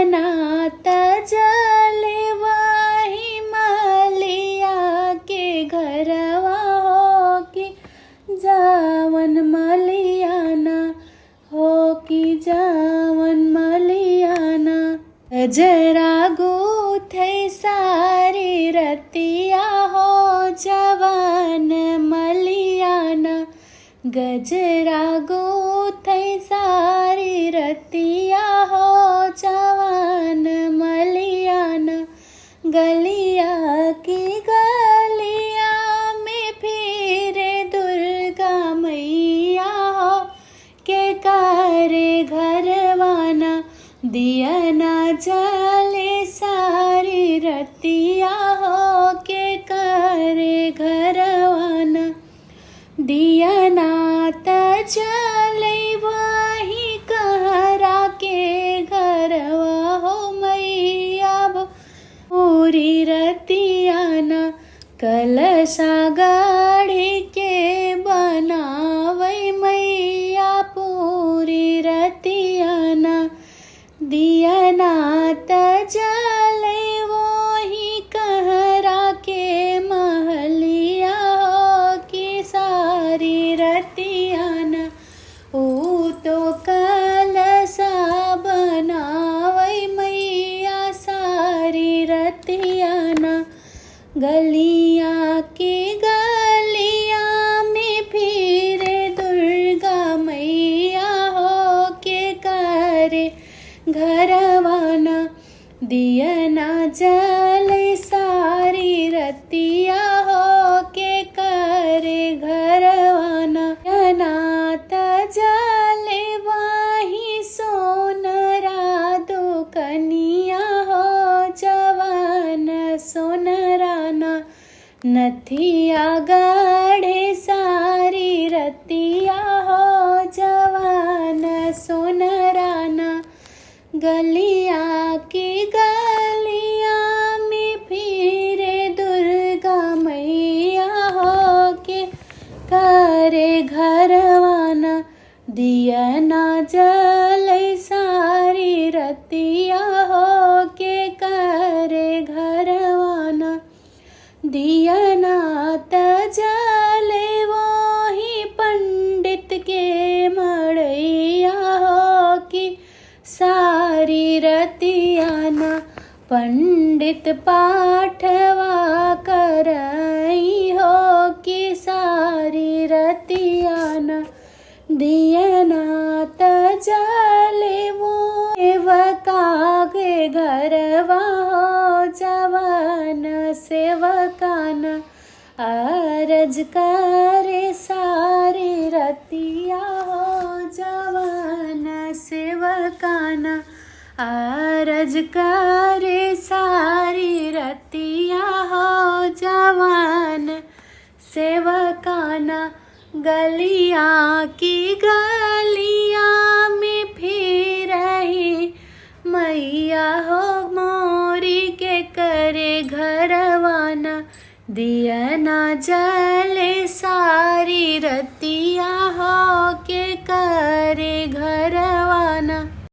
नात जले वही मलिया के घरवा हो कि जावन मलियाना हो कि जावन मलियाना। गजरा गूथे सारी रतिया हो जवान मलियाना। गजरा गूथे सारी रतिया हो जवान मलियाना। गलिया की गलिया में फिरे दुर्गा मैया हो के करे घरवाना। दिया ना जले सारी रतिया हो के करे घरवाना। दिया नात जले वही कहरा के घरवा हो मैया पूरी रतियाना। कलशा गाड़ी के बनावै मैया पूरी रतियाना। दिया नात जले वही कहरा के महलिया हो कि सारी रतियाना। ऊ तो कलशा बनावै मैया सारी रतियाना। गलिया की गलिया में फिरे दुर्गा मैया हो के करे घरवाना। दिया ना जले सारी रतिया हो के करे घरवाना। नात जले वही सोनरा दुकनिया हो जवान सोनराना। नथिया गाढ़े सारी रतिया हो जवान सोनराना। गलिया की गलिया में फिरे दुर्गा मैया हो के करे घरवाना। दिया ना जले सारी रतिया हो के करे घरवाना। दिया नात जले वही पंडित के मड़ैया हो कि सारी रतियाना। पंडित पाठवा करई हो कि सारी रतियाना। दिया नात जले वो सेवका के घरवा हो जवान सेवकाना। अरज करे सारी रतिया हो जवान सेवकाना। अरज करे सारी रतिया हो जवान सेवकाना। गलिया की गलिया में फिरही मैया हो मोरी के करे घरवाना। दिया ना जले सारी रतिया हो के करे घर